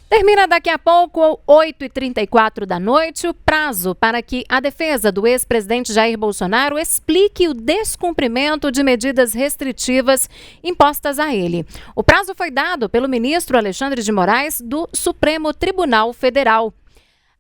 Termina daqui a pouco, 8h34 da noite, o prazo para que a defesa do ex-presidente Jair Bolsonaro explique o descumprimento de medidas restritivas impostas a ele. O prazo foi dado pelo ministro Alexandre de Moraes do Supremo Tribunal Federal.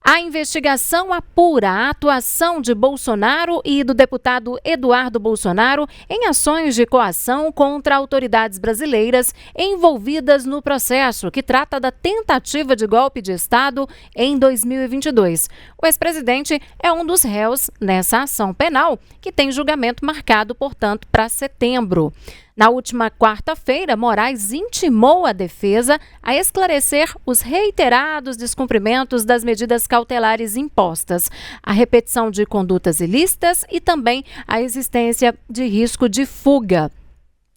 A investigação apura a atuação de Bolsonaro e do deputado Eduardo Bolsonaro em ações de coação contra autoridades brasileiras envolvidas no processo que trata da tentativa de golpe de Estado em 2022. O ex-presidente é um dos réus nessa ação penal, que tem julgamento marcado, portanto, para setembro. Na última quarta-feira, Moraes intimou a defesa a esclarecer os reiterados descumprimentos das medidas cautelares impostas, a repetição de condutas ilícitas e também a existência de risco de fuga.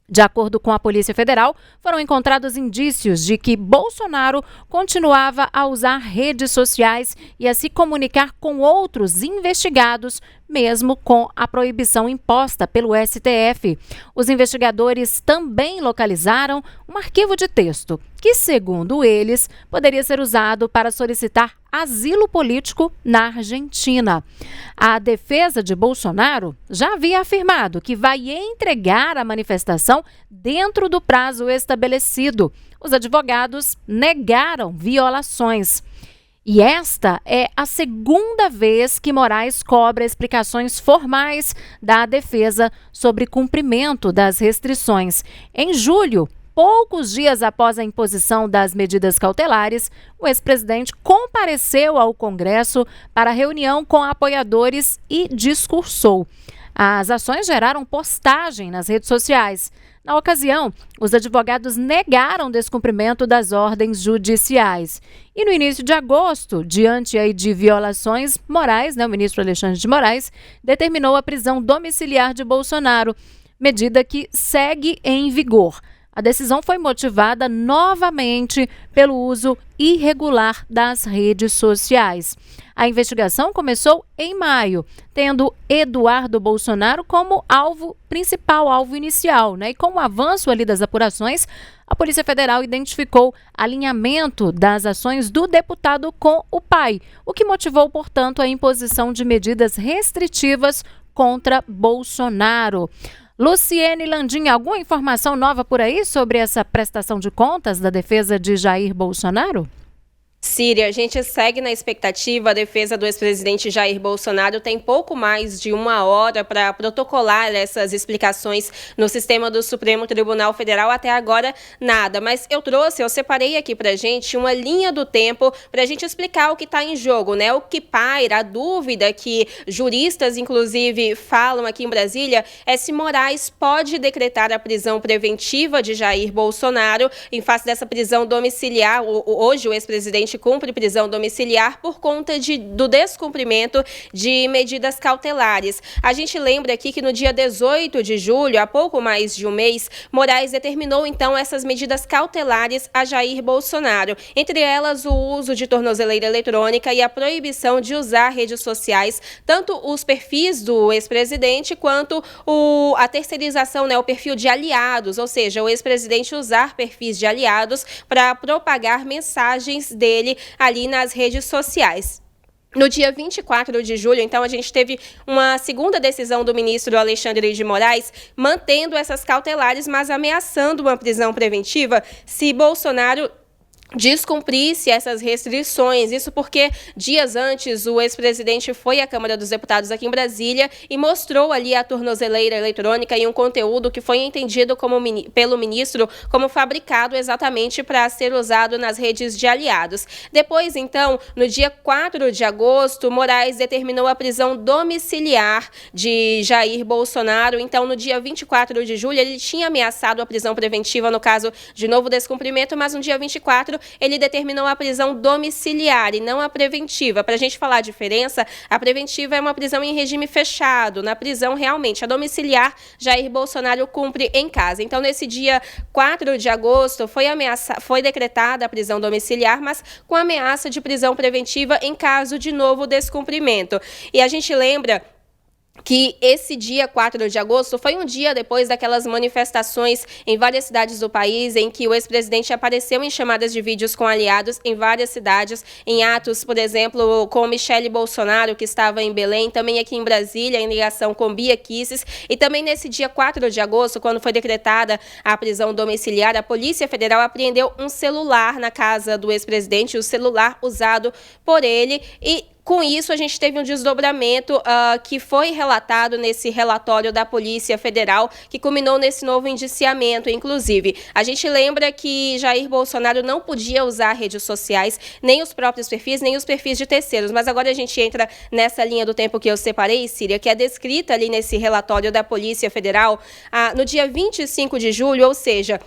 De acordo com a Polícia Federal, foram encontrados indícios de que Bolsonaro continuava a usar redes sociais e a se comunicar com outros investigados, mesmo com a proibição imposta pelo STF. Os investigadores também localizaram um arquivo de texto que, segundo eles, poderia ser usado para solicitar asilo político na Argentina. A defesa de Bolsonaro já havia afirmado que vai entregar a manifestação dentro do prazo estabelecido. Os advogados negaram violações. E esta é a segunda vez que Moraes cobra explicações formais da defesa sobre cumprimento das restrições. Em julho, poucos dias após a imposição das medidas cautelares, o ex-presidente compareceu ao Congresso para reunião com apoiadores e discursou. As ações geraram postagem nas redes sociais. Na ocasião, os advogados negaram o descumprimento das ordens judiciais. E no início de agosto, diante de violações, Moraes, o ministro Alexandre de Moraes, determinou a prisão domiciliar de Bolsonaro, medida que segue em vigor. A decisão foi motivada novamente pelo uso irregular das redes sociais. A investigação começou em maio, tendo Eduardo Bolsonaro como principal alvo inicial, E com o avanço ali das apurações, a Polícia Federal identificou alinhamento das ações do deputado com o pai, o que motivou, portanto, a imposição de medidas restritivas contra Bolsonaro. Luciene Landim, alguma informação nova por aí sobre essa prestação de contas da defesa de Jair Bolsonaro? Síria, a gente segue na expectativa. A defesa do ex-presidente Jair Bolsonaro tem pouco mais de uma hora para protocolar essas explicações no sistema do Supremo Tribunal Federal. Até agora, nada. Mas eu separei aqui para a gente uma linha do tempo para a gente explicar o que está em jogo, O que paira, a dúvida que juristas, inclusive, falam aqui em Brasília é se Moraes pode decretar a prisão preventiva de Jair Bolsonaro em face dessa prisão domiciliar. Hoje, o ex-presidente cumpre prisão domiciliar por conta do descumprimento de medidas cautelares. A gente lembra aqui que no dia 18 de julho, há pouco mais de um mês, Moraes determinou então essas medidas cautelares a Jair Bolsonaro, entre elas o uso de tornozeleira eletrônica e a proibição de usar redes sociais, tanto os perfis do ex-presidente quanto a terceirização, o perfil de aliados, ou seja, o ex-presidente usar perfis de aliados para propagar mensagens dele ali nas redes sociais. No dia 24 de julho, então, a gente teve uma segunda decisão do ministro Alexandre de Moraes, mantendo essas cautelares, mas ameaçando uma prisão preventiva se Bolsonaro descumprisse essas restrições. Isso porque dias antes o ex-presidente foi à Câmara dos Deputados aqui em Brasília e mostrou ali a tornozeleira eletrônica e um conteúdo que foi entendido pelo ministro como fabricado exatamente para ser usado nas redes de aliados. Depois, então, no dia 4 de agosto, Moraes determinou a prisão domiciliar de Jair Bolsonaro. Então, no dia 24 de julho, ele tinha ameaçado a prisão preventiva no caso de novo descumprimento, mas no dia 24 ele determinou a prisão domiciliar e não a preventiva. Para a gente falar a diferença, a preventiva é uma prisão em regime fechado. Na prisão, realmente, a domiciliar, Jair Bolsonaro cumpre em casa. Então, nesse dia 4 de agosto, foi decretada a prisão domiciliar, mas com ameaça de prisão preventiva em caso de novo descumprimento. E a gente lembra que esse dia 4 de agosto foi um dia depois daquelas manifestações em várias cidades do país, em que o ex-presidente apareceu em chamadas de vídeos com aliados em várias cidades, em atos, por exemplo, com Michele Bolsonaro, que estava em Belém, também aqui em Brasília, em ligação com Bia Kicis, e também nesse dia 4 de agosto, quando foi decretada a prisão domiciliar, a Polícia Federal apreendeu um celular na casa do ex-presidente, o celular usado por ele, e com isso, a gente teve um desdobramento que foi relatado nesse relatório da Polícia Federal, que culminou nesse novo indiciamento. Inclusive, a gente lembra que Jair Bolsonaro não podia usar redes sociais, nem os próprios perfis, nem os perfis de terceiros. Mas agora a gente entra nessa linha do tempo que eu separei, Síria, que é descrita ali nesse relatório da Polícia Federal, no dia 25 de julho, ou seja,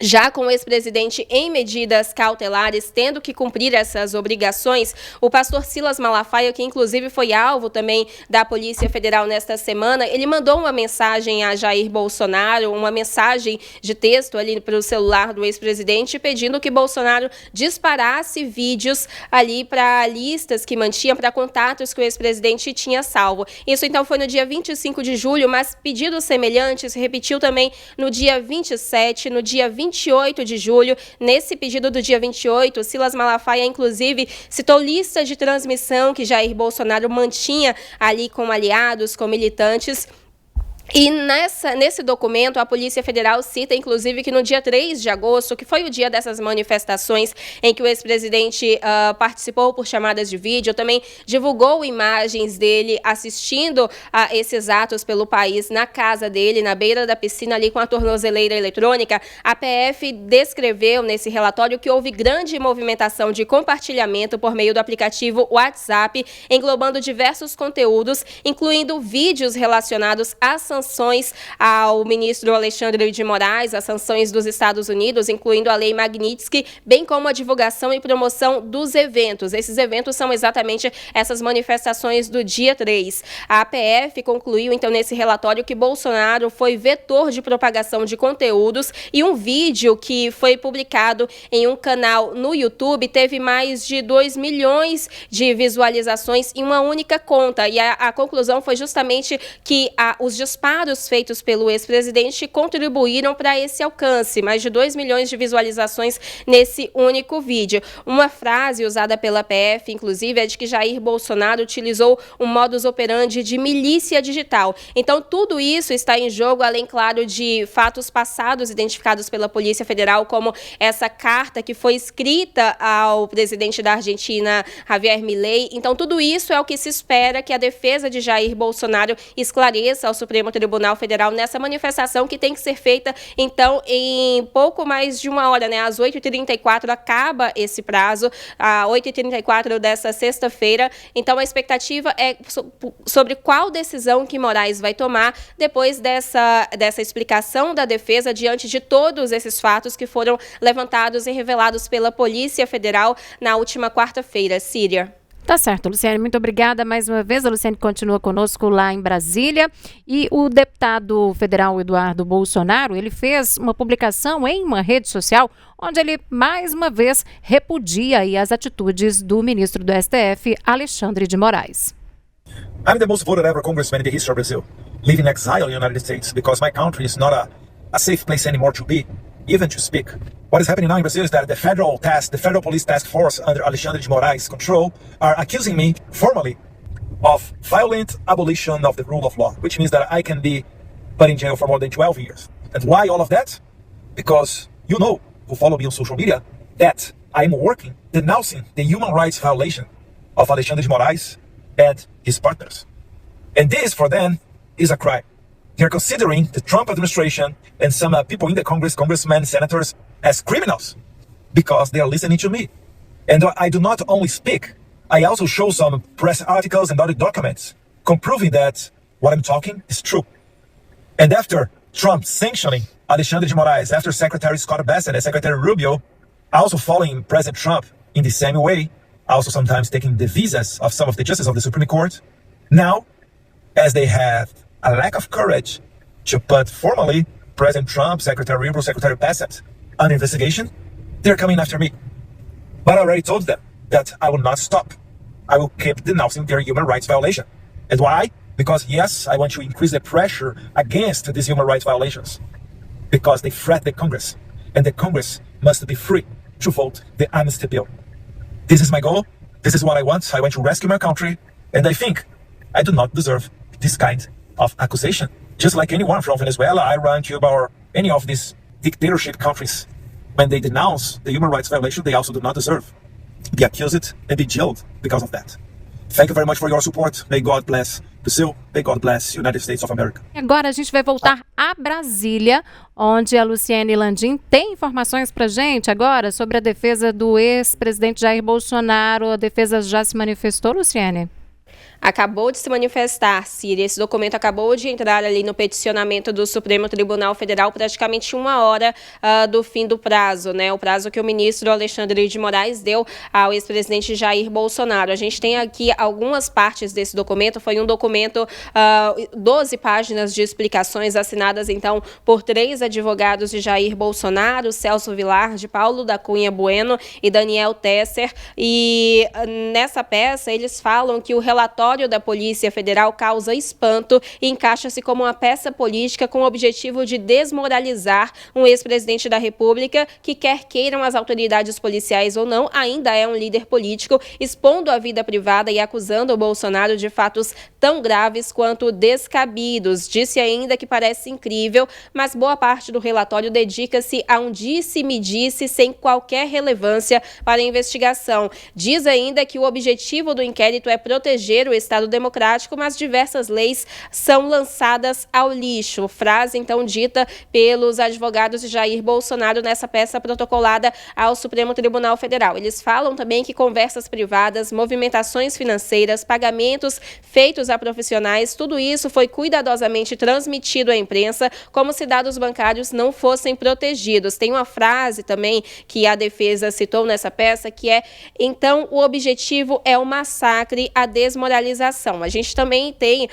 já com o ex-presidente em medidas cautelares, tendo que cumprir essas obrigações, o pastor Silas Malafaia, que inclusive foi alvo também da Polícia Federal nesta semana, ele mandou uma mensagem a Jair Bolsonaro, uma mensagem de texto ali para o celular do ex-presidente, pedindo que Bolsonaro disparasse vídeos ali para listas que mantinha, para contatos que o ex-presidente tinha salvo. Isso então foi no dia 25 de julho, mas pedidos semelhantes se repetiu também no dia 27, no dia 28 de julho. Nesse pedido do dia 28, Silas Malafaia, inclusive, citou lista de transmissão que Jair Bolsonaro mantinha ali com aliados, com militantes. E nesse documento, a Polícia Federal cita, inclusive, que no dia 3 de agosto, que foi o dia dessas manifestações em que o ex-presidente participou por chamadas de vídeo, também divulgou imagens dele assistindo a esses atos pelo país na casa dele, na beira da piscina, ali com a tornozeleira eletrônica. A PF descreveu nesse relatório que houve grande movimentação de compartilhamento por meio do aplicativo WhatsApp, englobando diversos conteúdos, incluindo vídeos relacionados às sanções ao ministro Alexandre de Moraes, as sanções dos Estados Unidos, incluindo a Lei Magnitsky, bem como a divulgação e promoção dos eventos. Esses eventos são exatamente essas manifestações do dia 3. A APF concluiu, então, nesse relatório que Bolsonaro foi vetor de propagação de conteúdos e um vídeo que foi publicado em um canal no YouTube teve mais de 2 milhões de visualizações em uma única conta. E a conclusão foi justamente que os disparos feitos pelo ex-presidente contribuíram para esse alcance, mais de 2 milhões de visualizações nesse único vídeo. Uma frase usada pela PF, inclusive, é de que Jair Bolsonaro utilizou um modus operandi de milícia digital. Então, tudo isso está em jogo, além, claro, de fatos passados identificados pela Polícia Federal, como essa carta que foi escrita ao presidente da Argentina, Javier Milei. Então, tudo isso é o que se espera que a defesa de Jair Bolsonaro esclareça ao Supremo Tribunal Federal nessa manifestação, que tem que ser feita, então, em pouco mais de uma hora, né? Às 8h34 acaba esse prazo, às 8h34 dessa sexta-feira. Então, a expectativa é sobre qual decisão que Moraes vai tomar depois dessa explicação da defesa diante de todos esses fatos que foram levantados e revelados pela Polícia Federal na última quarta-feira. Síria. Tá certo, Luciane, muito obrigada mais uma vez. A Luciane continua conosco lá em Brasília. E o deputado federal Eduardo Bolsonaro, ele fez uma publicação em uma rede social onde ele, mais uma vez, repudia aí as atitudes do ministro do STF, Alexandre de Moraes. I'm the most voted ever congressman in the history of Brazil, living in exile in the United States because my country is not a safe place anymore to be, even to speak. What is happening now in Brazil is that the federal police task force under Alexandre de Moraes' control are accusing me formally of violent abolition of the rule of law, which means that I can be put in jail for more than 12 years. And why all of that? Because you know, who follow me on social media, that I am working, denouncing the human rights violation of Alexandre de Moraes and his partners. And this, for them, is a crime. They're considering the Trump administration and some people in the Congress, congressmen, senators, as criminals because they are listening to me. And I do not only speak, I also show some press articles and other documents proving that what I'm talking is true. And after Trump sanctioning Alexandre de Moraes, after Secretary Scott Bessent and Secretary Rubio also following President Trump in the same way, also sometimes taking the visas of some of the justices of the Supreme Court, now, as they have a lack of courage to put formally President Trump, Secretary Rubio, Secretary Bessent under investigation, they're coming after me. But I already told them that I will not stop. I will keep denouncing their human rights violation. And why? Because yes, I want to increase the pressure against these human rights violations. Because they threat the Congress. And the Congress must be free to vote the amnesty bill. This is my goal. This is what I want. I want to rescue my country. And I think I do not deserve this kind of accusation. Just like anyone from Venezuela, Iran, Cuba, or any of these dictatorship countries, when they denounce the human rights violation, they also do not deserve to be accused and be jailed because of that. Thank you very much for your support. May God bless Brazil. May God bless United States of America. Agora a gente vai voltar a Brasília, onde a Luciane Landim tem informações pra gente agora sobre a defesa do ex-presidente Jair Bolsonaro. A defesa já se manifestou, Luciane? Acabou de se manifestar, Síria. Esse documento acabou de entrar ali no peticionamento do Supremo Tribunal Federal, praticamente 1 hora do fim do prazo, né? O prazo que o ministro Alexandre de Moraes deu ao ex-presidente Jair Bolsonaro. A gente tem aqui algumas partes desse documento. Foi um documento, 12 páginas de explicações assinadas, então, por 3 advogados de Jair Bolsonaro, Celso Vilarde, Paulo da Cunha Bueno e Daniel Tesser. E nessa peça, eles falam que o relatório da Polícia Federal causa espanto e encaixa-se como uma peça política com o objetivo de desmoralizar um ex-presidente da República que, quer queiram as autoridades policiais ou não, ainda é um líder político, expondo a vida privada e acusando o Bolsonaro de fatos tão graves quanto descabidos. Disse ainda que parece incrível, mas boa parte do relatório dedica-se a um disse-me-disse sem qualquer relevância para a investigação. Diz ainda que o objetivo do inquérito é proteger o Estado democrático, mas diversas leis são lançadas ao lixo. Frase, então, dita pelos advogados de Jair Bolsonaro nessa peça protocolada ao Supremo Tribunal Federal. Eles falam também que conversas privadas, movimentações financeiras, pagamentos feitos a profissionais, tudo isso foi cuidadosamente transmitido à imprensa, como se dados bancários não fossem protegidos. Tem uma frase também que a defesa citou nessa peça, que é: então o objetivo é o massacre, a desmoralização. A gente também tem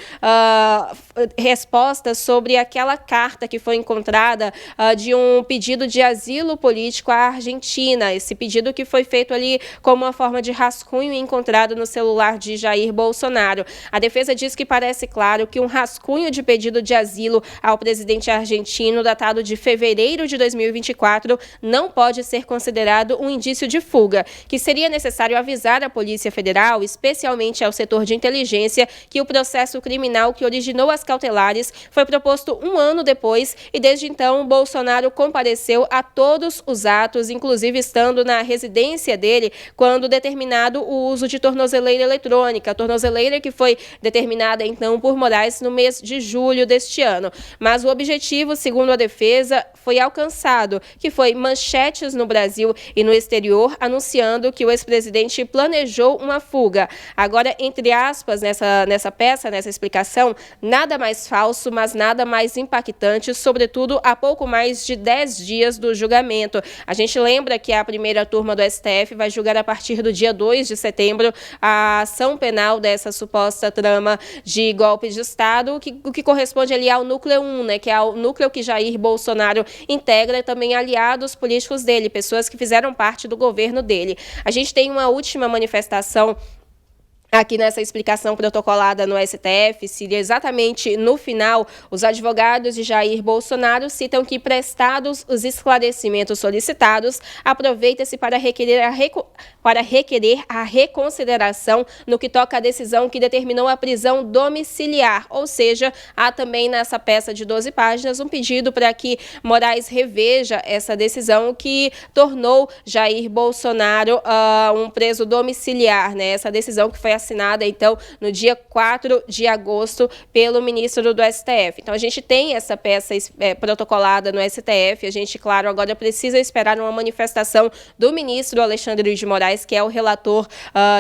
respostas sobre aquela carta que foi encontrada de um pedido de asilo político à Argentina. Esse pedido que foi feito ali como uma forma de rascunho encontrado no celular de Jair Bolsonaro. A defesa diz que parece claro que um rascunho de pedido de asilo ao presidente argentino, datado de fevereiro de 2024, não pode ser considerado um indício de fuga, que seria necessário avisar a Polícia Federal, especialmente ao setor de inteligência, que o processo criminal que originou as cautelares foi proposto 1 ano depois e, desde então, Bolsonaro compareceu a todos os atos, inclusive estando na residência dele quando determinado o uso de tornozeleira eletrônica, tornozeleira que foi determinada, então, por Moraes no mês de julho deste ano. Mas o objetivo, segundo a defesa, foi alcançado, que foi manchetes no Brasil e no exterior anunciando que o ex-presidente planejou uma fuga. Agora, entre aspas, nessa peça, nessa explicação, nada mais falso, mas nada mais impactante, sobretudo há pouco mais de 10 dias do julgamento. A gente lembra que a primeira turma do STF vai julgar a partir do dia 2 de setembro a ação penal dessa suposta trama de golpe de Estado, o que corresponde ali ao núcleo 1, né, que é o núcleo que Jair Bolsonaro integra e também aliados políticos dele, pessoas que fizeram parte do governo dele. A gente tem uma última manifestação aqui nessa explicação protocolada no STF, Síria, exatamente no final, os advogados de Jair Bolsonaro citam que, prestados os esclarecimentos solicitados, aproveita-se para requerer a reconsideração no que toca à decisão que determinou a prisão domiciliar, ou seja, há também nessa peça de 12 páginas um pedido para que Moraes reveja essa decisão que tornou Jair Bolsonaro um preso domiciliar, né? Essa decisão que foi assinada, então, no dia 4 de agosto pelo ministro do STF. Então, a gente tem essa peça protocolada no STF. A gente, claro, agora precisa esperar uma manifestação do ministro Alexandre de Moraes, que é o relator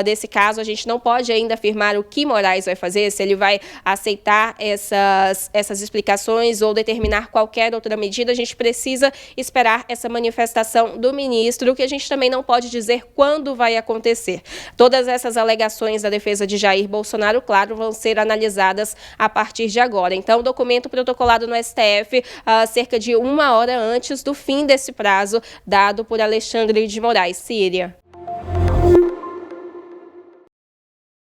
desse caso. A gente não pode ainda afirmar o que Moraes vai fazer, se ele vai aceitar essas explicações ou determinar qualquer outra medida. A gente precisa esperar essa manifestação do ministro, que a gente também não pode dizer quando vai acontecer. Todas essas alegações da defesa de Jair Bolsonaro, claro, vão ser analisadas a partir de agora. Então, o documento protocolado no STF cerca de 1 hora antes do fim desse prazo dado por Alexandre de Moraes. Síria.